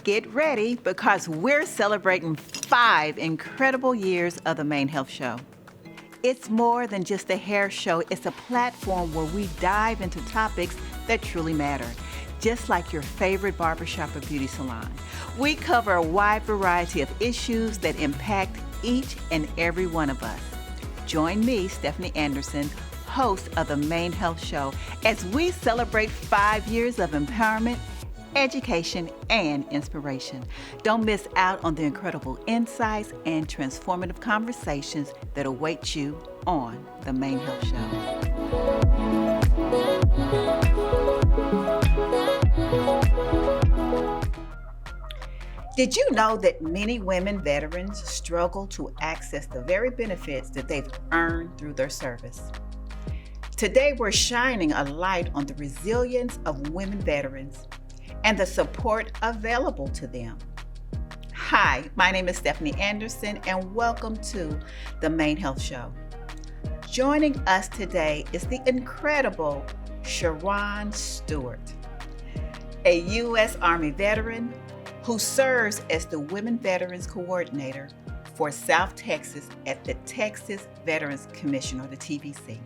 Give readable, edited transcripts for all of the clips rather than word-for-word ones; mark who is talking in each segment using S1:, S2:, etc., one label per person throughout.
S1: Get ready because we're celebrating 5 incredible years of the Main Health Show. It's more than just a hair show, it's a platform where we dive into topics that truly matter, just like your favorite barbershop or beauty salon. We cover a wide variety of issues that impact each and every one of us. Join me, Stephanie Anderson, host of the Main Health Show, as we celebrate 5 years of empowerment, education, and inspiration. Don't miss out on the incredible insights and transformative conversations that await you on the Main Health Show. Did you know that many women veterans struggle to access the very benefits that they've earned through their service? Today, we're shining a light on the resilience of women veterans and the support available to them. Hi, my name is Stephanie Anderson, and welcome to the Main Health Show. Joining us today is the incredible Sharron Stewart, a U.S. Army veteran who serves as the Women Veterans Coordinator for South Texas at the Texas Veterans Commission, or the TVC.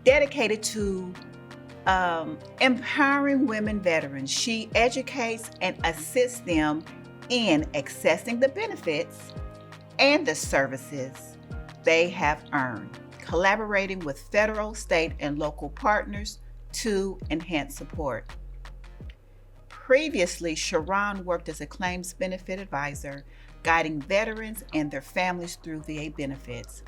S1: Dedicated to empowering women veterans, she educates and assists them in accessing the benefits and the services they have earned, collaborating with federal, state, and local partners to enhance support. Previously, Sharron worked as a claims benefit advisor, guiding veterans and their families through VA benefits,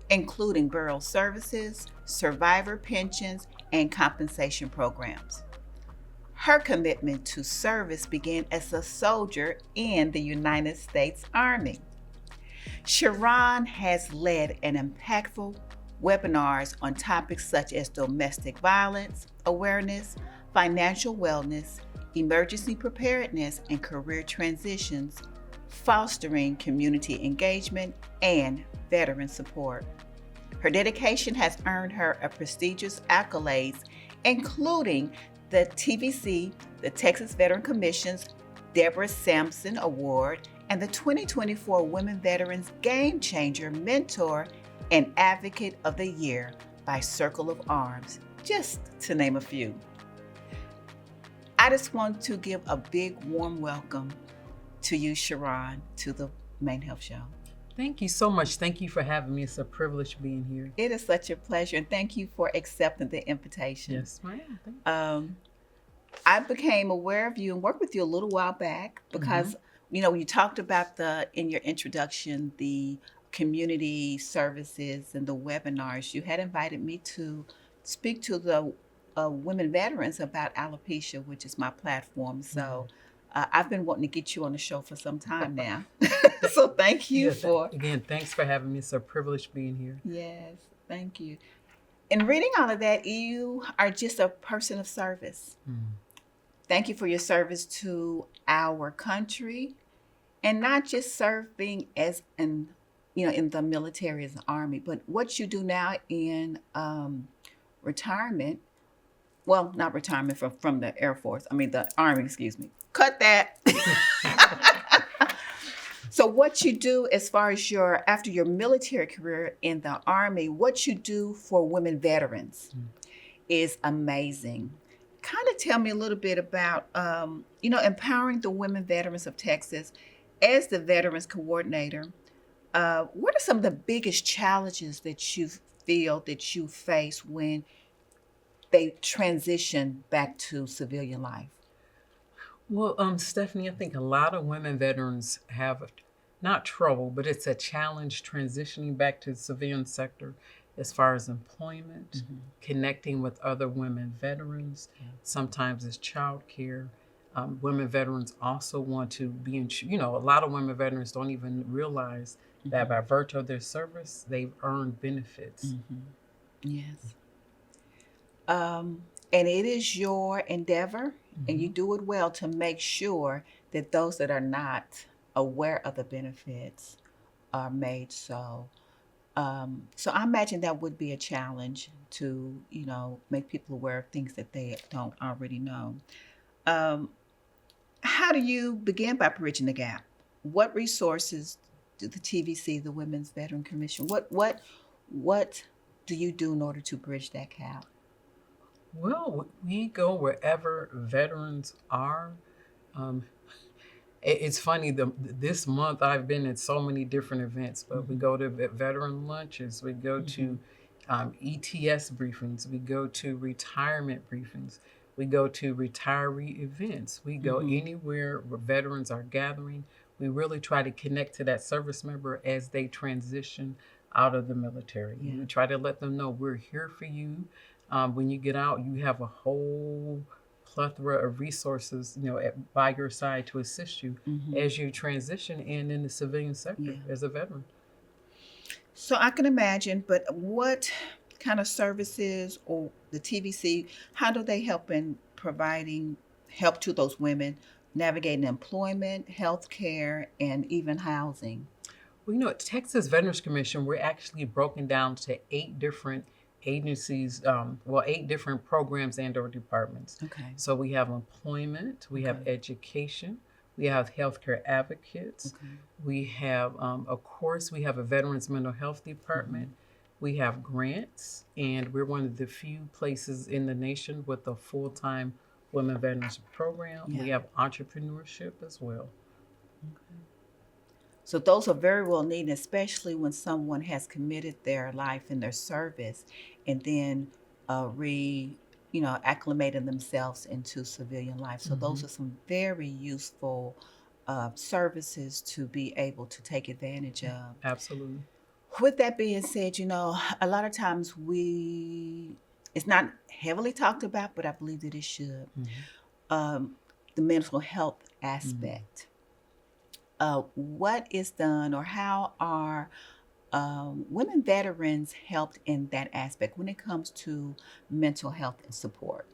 S1: including burial services, survivor pensions, and compensation programs. Her commitment to service began as a soldier in the United States Army. Sharron has led an impactful webinars on topics such as domestic violence awareness, financial wellness, emergency preparedness, and career transitions, fostering community engagement and veteran support. Her dedication has earned her a prestigious accolades, including the TVC, the Texas Veteran Commission's Deborah Sampson Award, and the 2024 Women Veterans Game Changer Mentor and Advocate of the Year by Circle of Arms, just to name a few. I just want to give a big warm welcome to you, Sharron, to the Main Health Show.
S2: Thank you so much. Thank you for having me. It's a privilege being here.
S1: It is such a pleasure, and thank you for accepting the invitation.
S2: Yes, ma'am.
S1: I became aware of you and worked with you a little while back because, when you talked about in your introduction, the community services and the webinars, you had invited me to speak to the women veterans about alopecia, which is my platform. So I've been wanting to get you on the show for some time now. So thank you
S2: Again, thanks for having me. It's a privilege being here.
S1: Yes, thank you. In reading all of that, you are just a person of service. Thank you for your service to our country, and not just serving as in the military as an army, but what you do now in retirement. Well, not retirement from the Air Force. The Army, excuse me. Cut that. So what you do as far as after your military career in the Army, what you do for women veterans is amazing. Kind of tell me a little bit about, empowering the women veterans of Texas as the Veterans Coordinator. What are some of the biggest challenges that you feel that you face when they transition back to civilian life?
S2: Well, Stephanie, I think a lot of women veterans have not trouble, but it's a challenge transitioning back to the civilian sector as far as employment, connecting with other women veterans. Sometimes it's childcare. Women veterans also want to be a lot of women veterans don't even realize that by virtue of their service, they've earned benefits.
S1: Yes. And it is your endeavor, and you do it well, to make sure that those that are not aware of the benefits are made so. So I imagine that would be a challenge to, make people aware of things that they don't already know. How how do you begin by bridging the gap? What resources do the TVC, the Women's Veteran Commission, what do you do in order to bridge that gap?
S2: Well, we go wherever veterans are. Um, it's funny, this month I've been at so many different events, but we go to veteran lunches, we go to ETS briefings, we go to retirement briefings, we go to retiree events, we go anywhere where veterans are gathering. We really try to connect to that service member as they transition out of the military. We try to let them know we're here for you. When you get out, you have a whole plethora of resources, by your side to assist you as you transition in the civilian sector as a veteran.
S1: So I can imagine, but what kind of services or the TVC, how do they help in providing help to those women navigating employment, health care, and even housing?
S2: Well, at Texas Veterans Commission, we're actually broken down to 8 different agencies, 8 different programs and or departments.
S1: Okay.
S2: So we have employment, we have education, we have healthcare advocates, we have, of course, we have a veterans mental health department, we have grants, and we're one of the few places in the nation with a full-time women veterans program. We have entrepreneurship as well.
S1: So those are very well needed, especially when someone has committed their life in their service and then acclimating themselves into civilian life. So those are some very useful services to be able to take advantage of.
S2: Absolutely.
S1: With that being said, a lot of times it's not heavily talked about, but I believe that it should. The mental health aspect. What is done, or how are women veterans helped in that aspect when it comes to mental health and support?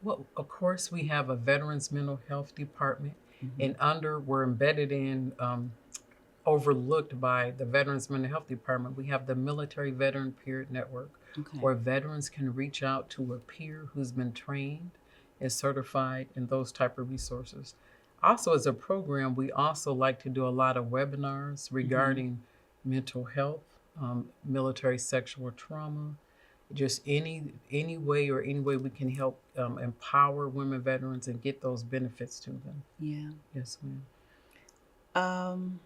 S2: Well, of course, we have a veterans mental health department, and we're embedded in, overlooked by the veterans mental health department. We have the military veteran peer network, where veterans can reach out to a peer who's been trained and certified in those type of resources. Also, as a program, we also like to do a lot of webinars regarding mental health, military sexual trauma, just any way we can help empower women veterans and get those benefits to them.
S1: Yeah.
S2: Yes, ma'am.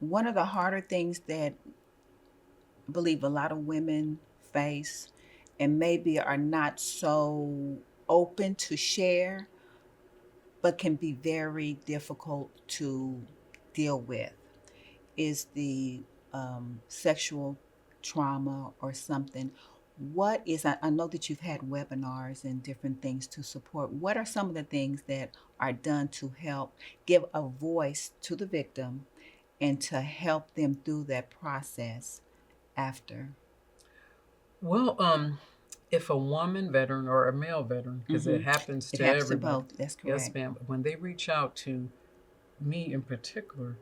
S1: One of the harder things that I believe a lot of women face and maybe are not so open to share, but can be very difficult to deal with, is the sexual trauma or something. I know that you've had webinars and different things to support. What are some of the things that are done to help give a voice to the victim and to help them through that process after?
S2: Well, if a woman veteran or a male veteran, because it happens to everybody.
S1: Both. That's correct.
S2: Yes, ma'am. When they reach out to me in particular,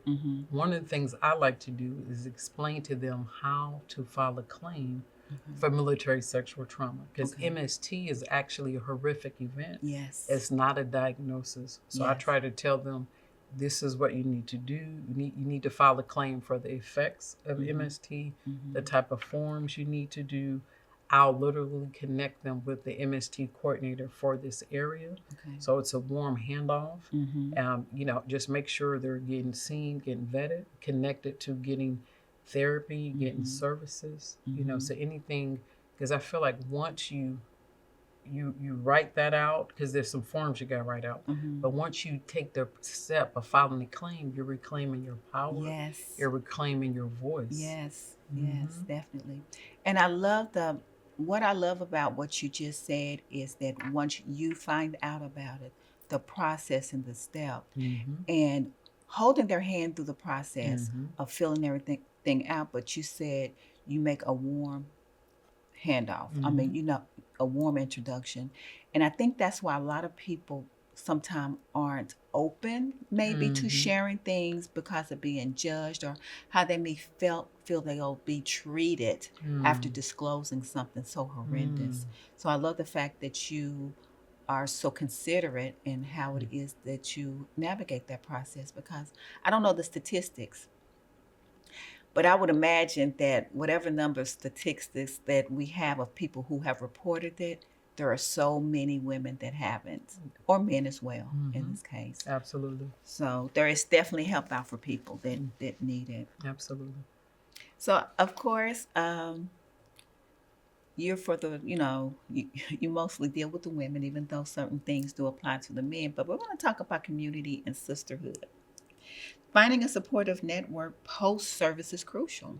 S2: one of the things I like to do is explain to them how to file a claim for military sexual trauma, because MST is actually a horrific event.
S1: Yes.
S2: It's not a diagnosis. So I try to tell them, this is what you need to do. You need to file a claim for the effects of MST, the type of forms you need to do. I'll literally connect them with the MST coordinator for this area. So it's a warm handoff. Just make sure they're getting seen, getting vetted, connected to getting therapy, getting services, so anything, because I feel like once you write that out, because there's some forms you got to write out, but once you take the step of filing a claim, you're reclaiming your power.
S1: Yes.
S2: You're reclaiming your voice.
S1: Yes, definitely. And what I love about what you just said is that once you find out about it, the process and the step, and holding their hand through the process of filling everything out, but you said you make a warm handoff. I mean, a warm introduction. And I think that's why a lot of people sometimes aren't open maybe to sharing things because of being judged, or how they may feel they'll be treated after disclosing something so horrendous. So I love the fact that you are so considerate in how it is that you navigate that process, because I don't know the statistics, but I would imagine that whatever number of statistics that we have of people who have reported it, there are so many women that haven't, or men as well in this case.
S2: Absolutely.
S1: So there is definitely help out for people that need it.
S2: Absolutely.
S1: So of course, you're for the, you mostly deal with the women, even though certain things do apply to the men. But we're going to talk about community and sisterhood. Finding a supportive network post-service is crucial.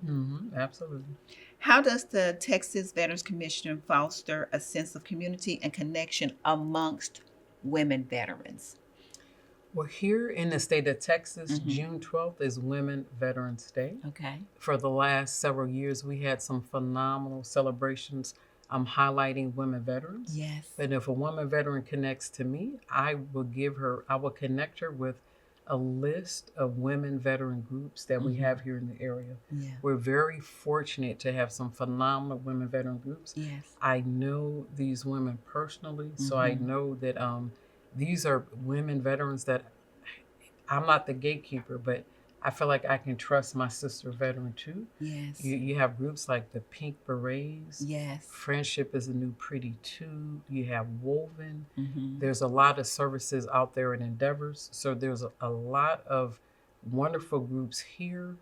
S2: Absolutely.
S1: How does the Texas Veterans Commission foster a sense of community and connection amongst women veterans?
S2: Well, here in the state of Texas, June 12th is Women Veterans Day.
S1: Okay.
S2: For the last several years, we had some phenomenal celebrations highlighting women veterans.
S1: Yes.
S2: And if a woman veteran connects to me, I will connect her with a list of women veteran groups that we have here in the area.
S1: Yeah.
S2: We're very fortunate to have some phenomenal women veteran groups.
S1: Yes.
S2: I know these women personally, so I know that these are women veterans that I'm not the gatekeeper, but I feel like I can trust my sister veteran too.
S1: Yes.
S2: You have groups like the Pink Berets.
S1: Yes.
S2: Friendship is a New Pretty Too. You have Woven.
S1: Mm-hmm.
S2: There's a lot of services out there and endeavors. So there's a lot of wonderful groups here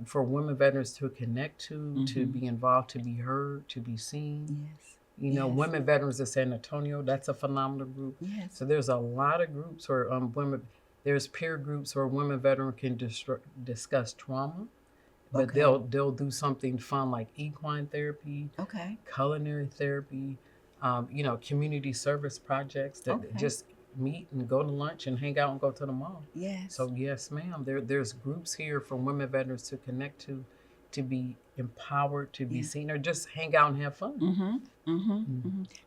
S2: for women veterans to connect to be involved, to be heard, to be seen.
S1: Yes.
S2: You know, Women Veterans of San Antonio, that's a phenomenal group.
S1: Yes.
S2: So there's a lot of groups where there's peer groups where women veterans can discuss trauma, but they'll do something fun like equine therapy, culinary therapy, community service projects that just meet and go to lunch and hang out and go to the mall.
S1: Yes.
S2: So yes, ma'am, there's groups here for women veterans to connect to be empowered, to be seen, or just hang out and have fun.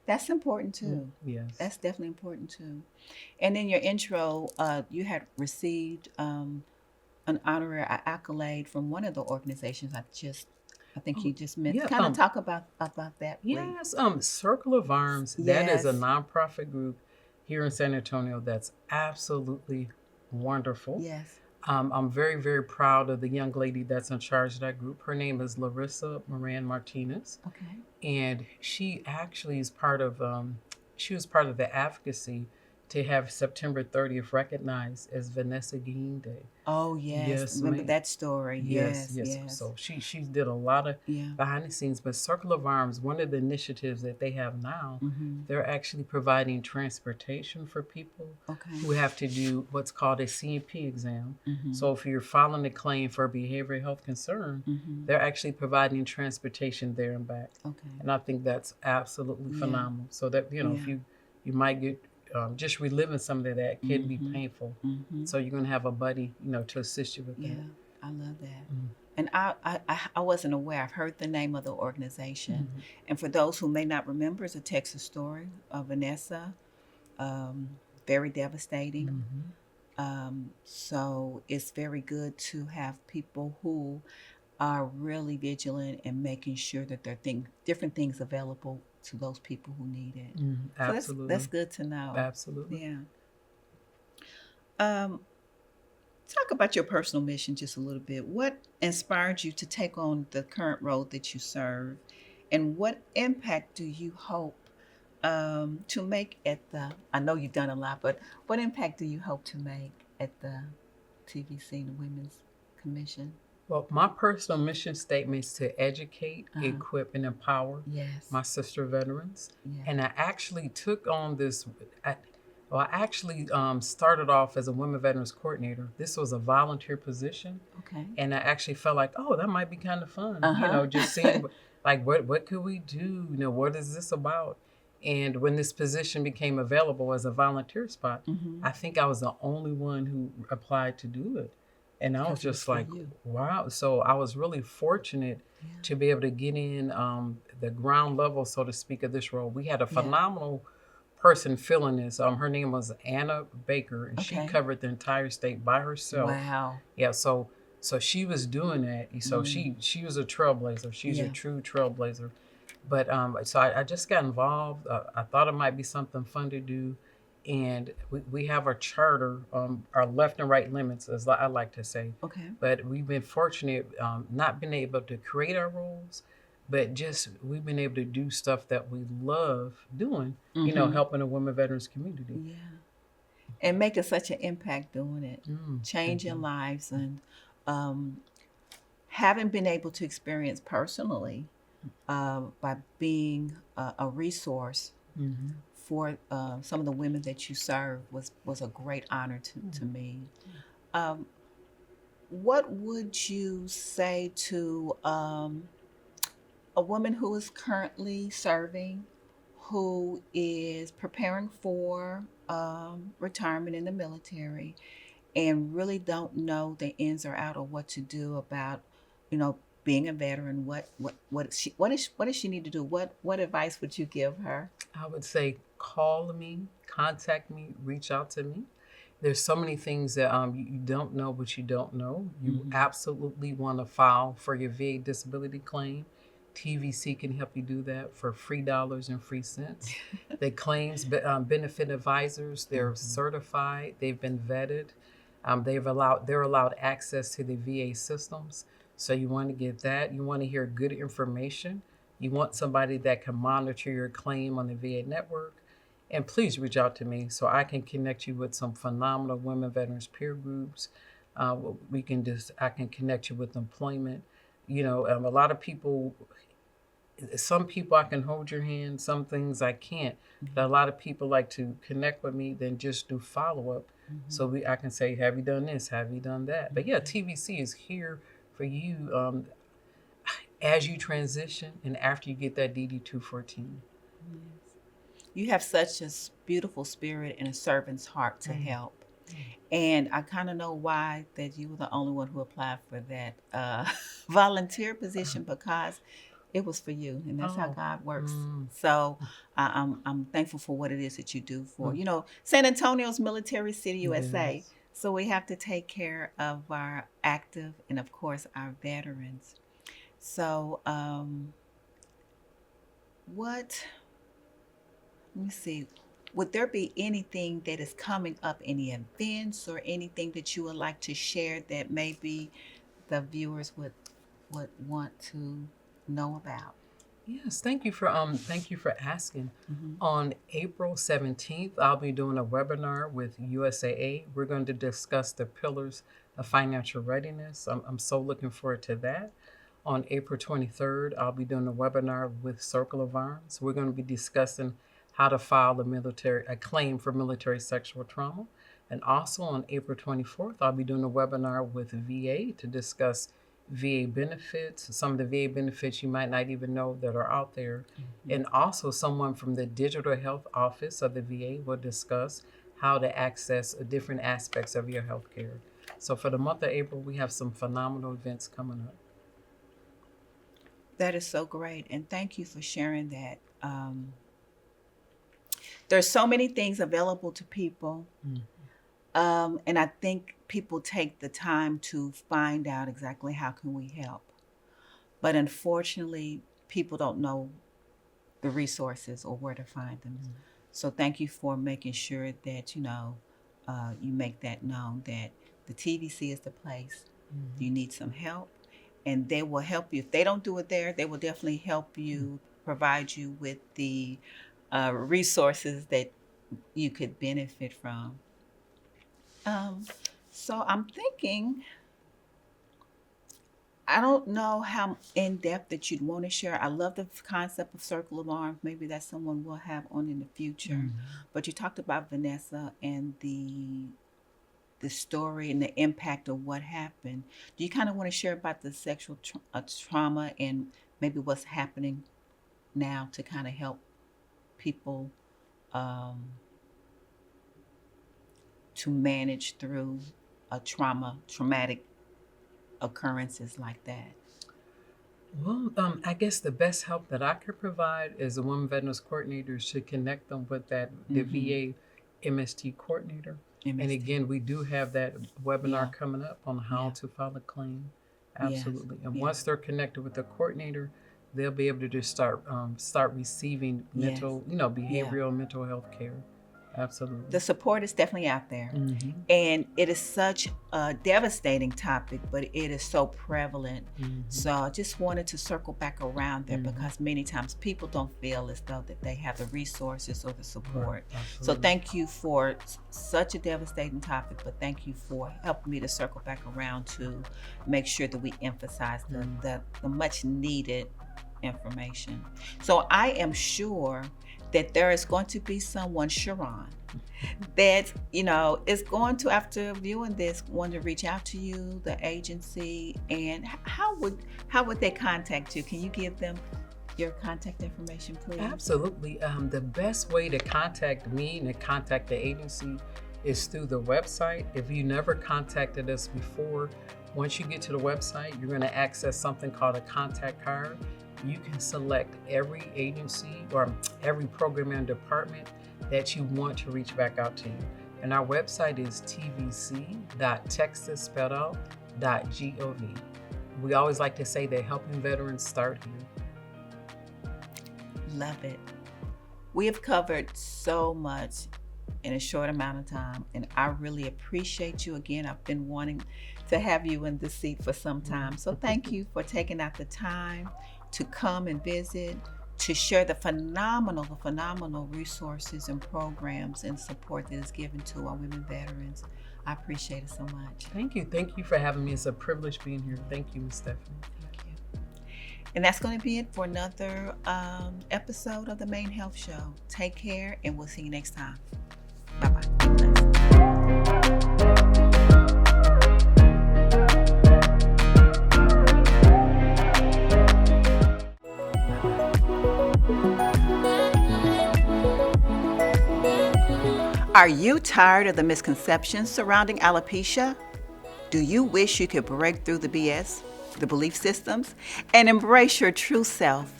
S1: That's important too.
S2: Yes.
S1: That's definitely important too. And in your intro, you had received an honorary accolade from one of the organizations. I think you just meant kind of talk about that.
S2: Yes, Circle of Arms. That is a nonprofit group here in San Antonio that's absolutely wonderful.
S1: Yes.
S2: I'm very, very proud of the young lady that's in charge of that group. Her name is Larissa Moran Martinez.
S1: Okay.
S2: And she actually is part of, she was part of the advocacy to have September 30th recognized as Vanessa Guillen Day.
S1: Oh, yes.
S2: Yes,
S1: remember that story. Yes.
S2: So she did a lot of behind the scenes, but Circle of Arms, one of the initiatives that they have now, they're actually providing transportation for people who have to do what's called a CMP exam. So if you're filing a claim for a behavioral health concern, they're actually providing transportation there and back. And I think that's absolutely phenomenal. So that, if you might get just reliving some of that can be painful. So you're going to have a buddy, to assist you with that.
S1: Yeah, I love that. And I wasn't aware. I've heard the name of the organization. And for those who may not remember, it's a Texas story of Vanessa. Very devastating. So it's very good to have people who are really vigilant and making sure that there are different things available to those people who need it.
S2: Absolutely.
S1: So that's good to know.
S2: Absolutely.
S1: Yeah. Talk about your personal mission just a little bit. What inspired you to take on the current role that you serve, and what impact do you hope to make I know you've done a lot, but what impact do you hope to make at the TVC, the Women's Commission?
S2: Well, my personal mission statement is to educate, equip, and empower my sister veterans. And I actually took on this. I actually started off as a women veterans coordinator. This was a volunteer position. And I actually felt like, that might be kind of fun. Just seeing like what could we do? What is this about? And when this position became available as a volunteer spot, I think I was the only one who applied to do it. And I was just like, wow. So I was really fortunate to be able to get in the ground level, so to speak, of this role. We had a phenomenal person filling this. Her name was Anna Baker, and she covered the entire state by herself.
S1: Wow.
S2: Yeah, so she was doing that. So she was a trailblazer. She's a true trailblazer. But so I just got involved. I thought it might be something fun to do. And we have our charter, our left and right limits, as I like to say.
S1: Okay.
S2: But we've been fortunate, not been able to create our roles, but just we've been able to do stuff that we love doing, helping the women veterans community.
S1: Yeah. And making such an impact doing it,
S2: Thank
S1: changing
S2: you.
S1: lives, and um, having been able to experience personally by being a resource
S2: Mm-hmm.
S1: for some of the women that you serve was a great honor to me. Um, what would you say to a woman who is currently serving, who is preparing for retirement in the military, and really don't know the ins or out of what to do about, you know, being a veteran? What does she need to do? What advice would you give her?
S2: I would say call me, contact me, reach out to me. There's so many things that you don't know what you don't know. You
S1: Mm-hmm.
S2: absolutely want to file for your VA disability claim. TVC can help you do that for free dollars and free cents. The claims benefit advisors, they're
S1: Mm-hmm.
S2: certified, they've been vetted, they're allowed access to the VA systems. So you want to get that. You want to hear good information. You want somebody that can monitor your claim on the VA network. And please reach out to me so I can connect you with some phenomenal women veterans peer groups. I can connect you with employment. A lot of people, some people I can hold your hand, some things I can't. But a lot of people like to connect with me, then just do follow up.
S1: Mm-hmm.
S2: So I can say, have you done this? Have you done that? But yeah, TVC is here for you as you transition and after you get that DD 214.
S1: Yes. You have such a beautiful spirit and a servant's heart to help. And I kind of know why that you were the only one who applied for that volunteer position, because it was for you, and that's how
S2: Oh,
S1: God works.
S2: mm,
S1: So I'm thankful for what it is that you do for,
S2: mm,
S1: San Antonio's military city, USA.
S2: yes.
S1: So we have to take care of our active and, of course, our veterans. So what? Let me see. Would there be anything that is coming up, any events or anything that you would like to share that maybe the viewers would want to know about?
S2: Yes, thank you for asking.
S1: Mm-hmm.
S2: On April 17th, I'll be doing a webinar with USAA. We're going to discuss the pillars of financial readiness. I'm so looking forward to that. On April 23rd, I'll be doing a webinar with Circle of Arms. We're going to be discussing how to file a claim for military sexual trauma. And also on April 24th, I'll be doing a webinar with VA to discuss VA benefits, some of the VA benefits you might not even know that are out there.
S1: Mm-hmm.
S2: And also, someone from the Digital Health Office of the VA will discuss how to access different aspects of your health care. So, for the month of April, we have some phenomenal events coming up.
S1: That is so great, and thank you for sharing that. There's so many things available to people,
S2: Mm.
S1: and I think people take the time to find out exactly how can we help. But unfortunately, people don't know the resources or where to find them.
S2: Mm.
S1: So thank you for making sure that you make that known that the TVC is the place.
S2: Mm.
S1: You need some help, and they will help you. If they don't do it there, they will definitely help you, provide you with the resources that you could benefit from. Um, so I'm thinking, I don't know how in depth that you'd want to share. I love the concept of circle of arms. Maybe that's someone we'll have on in the future.
S2: Mm.
S1: But you talked about Vanessa and the story and the impact of what happened. Do you kind of want to share about the sexual trauma and maybe what's happening now to kind of help people um, to manage through traumatic occurrences like that?
S2: Well, I guess the best help that I could provide as a women veterans coordinator is to connect them with the
S1: Mm-hmm.
S2: VA MST coordinator. And
S1: MST.
S2: again, we do have that webinar
S1: Yeah.
S2: coming up on how
S1: Yeah.
S2: to file a claim.
S1: Yes.
S2: Absolutely. And
S1: Yeah.
S2: once they're connected with the coordinator, they'll be able to just start receiving
S1: Yes.
S2: behavioral mental health care. Absolutely.
S1: The support is definitely out there.
S2: Mm-hmm.
S1: And it is such a devastating topic, but it is so prevalent.
S2: Mm-hmm.
S1: So I just wanted to circle back around there
S2: Mm-hmm.
S1: because many times people don't feel as though that they have the resources or the support.
S2: Right.
S1: So
S2: Absolutely.
S1: thank you for such a devastating topic, but thank you for helping me to circle back around to make sure that we emphasize the much needed information. So I am sure that there is going to be someone, Sharron, that is going to, after viewing this, want to reach out to you, the agency, and how would they contact you? Can you give them your contact information, please?
S2: Absolutely. The best way to contact me and to contact the agency is through the website. If you never contacted us before, once you get to the website, you're going to access something called a contact card. You can select every agency or every program and department that you want to reach back out to you. And our website is tvc.texas.gov. We always like to say that helping veterans start here.
S1: Love it. We have covered so much in a short amount of time, and I really appreciate you. Again, I've been wanting to have you in this seat for some time. So thank you for taking out the time to come and visit, to share the phenomenal resources and programs and support that is given to our women veterans. I appreciate it so much.
S2: Thank you. Thank you for having me. It's a privilege being here. Thank you, Ms. Stephanie.
S1: Thank you. And that's going to be it for another episode of the Main Health Show. Take care, and we'll see you next time. Bye-bye. Are you tired of the misconceptions surrounding alopecia? Do you wish you could break through the BS, the belief systems, and embrace your true self?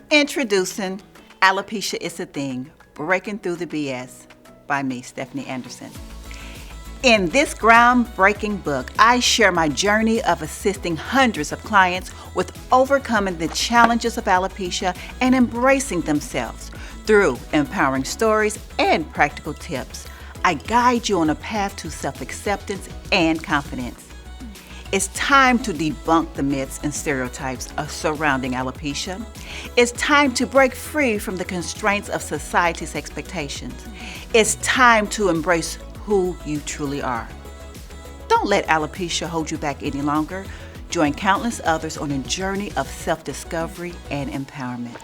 S1: Introducing Alopecia Is a Thing, Breaking Through the BS by me, Stephanie Anderson. In this groundbreaking book, I share my journey of assisting hundreds of clients with overcoming the challenges of alopecia and embracing themselves. Through empowering stories and practical tips, I guide you on a path to self-acceptance and confidence. It's time to debunk the myths and stereotypes surrounding alopecia. It's time to break free from the constraints of society's expectations. It's time to embrace who you truly are. Don't let alopecia hold you back any longer. Join countless others on a journey of self-discovery and empowerment.